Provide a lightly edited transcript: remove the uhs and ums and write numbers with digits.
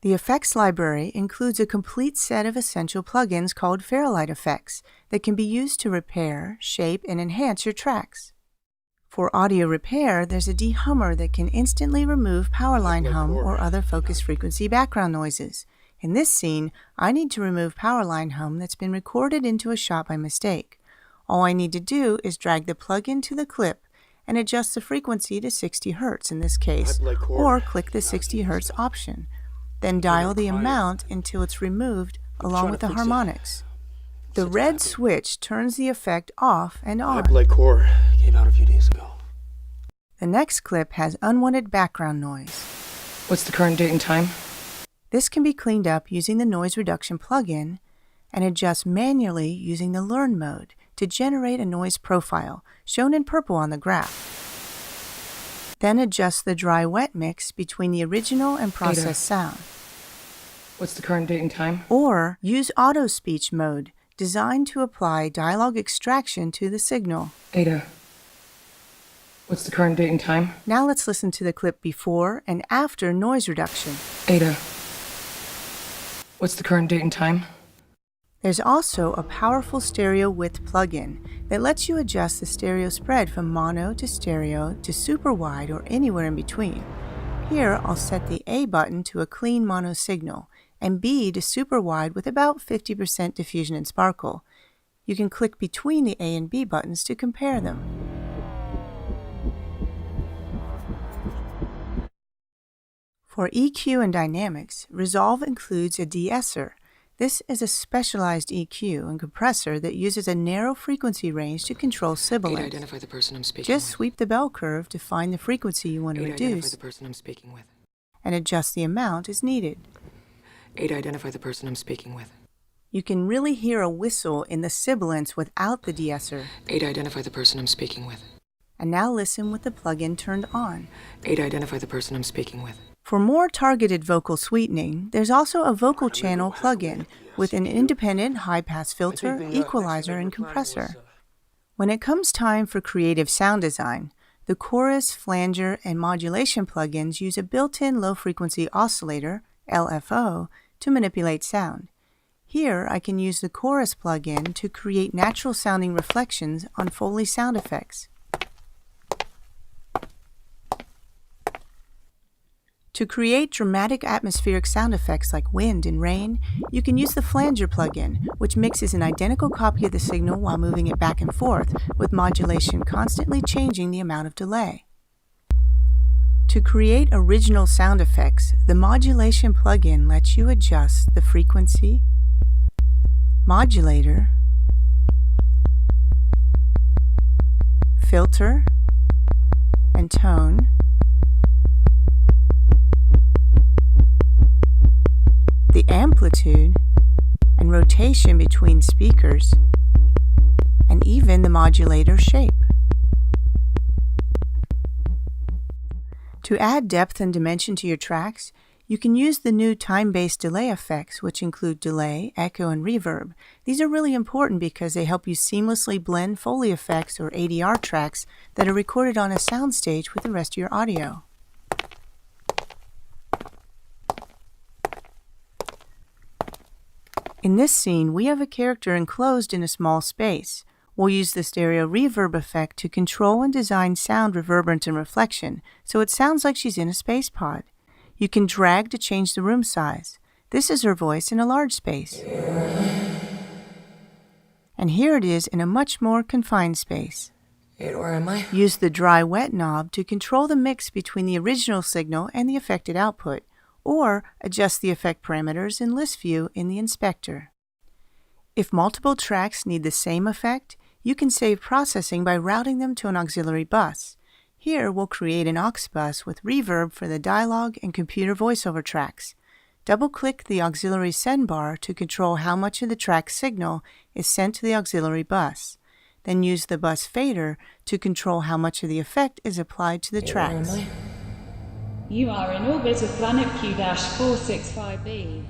The effects library includes a complete set of essential plugins called Fairlight effects that can be used to repair, shape, and enhance your tracks. For audio repair, there's a dehummer that can instantly remove power line hum or other focus frequency background noises. In this scene, I need to remove power line hum that's been recorded into a shot by mistake. All I need to do is drag the plugin to the clip and adjust the frequency to 60 Hz in this case, or click the 60 Hz option. Then dial the amount until it's removed along with the harmonics. The red switch turns the effect off and on. My blood core gave out a few days ago. The next clip has unwanted background noise. What's the current date and time? This can be cleaned up using the noise reduction plugin and adjust manually using the Learn mode to generate a noise profile, shown in purple on the graph. Then adjust the dry-wet mix between the original and processed sound. What's the current date and time? Or use auto speech mode, designed to apply dialogue extraction to the signal. Ada, what's the current date and time? Now let's listen to the clip before and after noise reduction. Ada, what's the current date and time? There's also a powerful stereo width plugin that lets you adjust the stereo spread from mono to stereo to super wide or anywhere in between. Here I'll set the A button to a clean mono signal and B to super wide with about 50% diffusion and sparkle. You can click between the A and B buttons to compare them. For EQ and dynamics, Resolve includes a de-esser. This is a specialized EQ and compressor that uses a narrow frequency range to control sibilance. Identify the person I'm speaking Just with. sweep the bell curve to find the frequency you want to reduce Identify the person I'm speaking with. and adjust the amount as needed. Ada, identify the person I'm speaking with. You can really hear a whistle in the sibilance without the de-esser. Ada, identify the person I'm speaking with. And now listen with the plugin turned on. Ada, identify the person I'm speaking with. For more targeted vocal sweetening, there's also a vocal channel plugin with an independent high-pass filter, equalizer, and compressor. When it comes time for creative sound design, the chorus, flanger, and modulation plugins use a built-in low-frequency oscillator, LFO, to manipulate sound. Here, I can use the chorus plugin to create natural-sounding reflections on Foley sound effects. To create dramatic atmospheric sound effects like wind and rain, you can use the flanger plugin, which mixes an identical copy of the signal while moving it back and forth, with modulation constantly changing the amount of delay. To create original sound effects, the modulation plugin lets you adjust the frequency, modulator, filter, and tone, the amplitude and rotation between speakers, and even the modulator shape. To add depth and dimension to your tracks, you can use the new time-based delay effects, which include delay, echo, and reverb. These are really important because they help you seamlessly blend Foley effects or ADR tracks that are recorded on a soundstage with the rest of your audio. In this scene, we have a character enclosed in a small space. We'll use the stereo reverb effect to control and design sound reverberance and reflection, so it sounds like she's in a space pod. You can drag to change the room size. This is her voice in a large space. And here it is in a much more confined space. Where am I? Use the dry-wet knob to control the mix between the original signal and the affected output, or adjust the effect parameters in list view in the inspector. If multiple tracks need the same effect, you can save processing by routing them to an auxiliary bus. Here we'll create an aux bus with reverb for the dialogue and computer voiceover tracks. Double-click the auxiliary send bar to control how much of the track signal is sent to the auxiliary bus. Then use the bus fader to control how much of the effect is applied to the tracks. You are in orbit of planet Q-465b.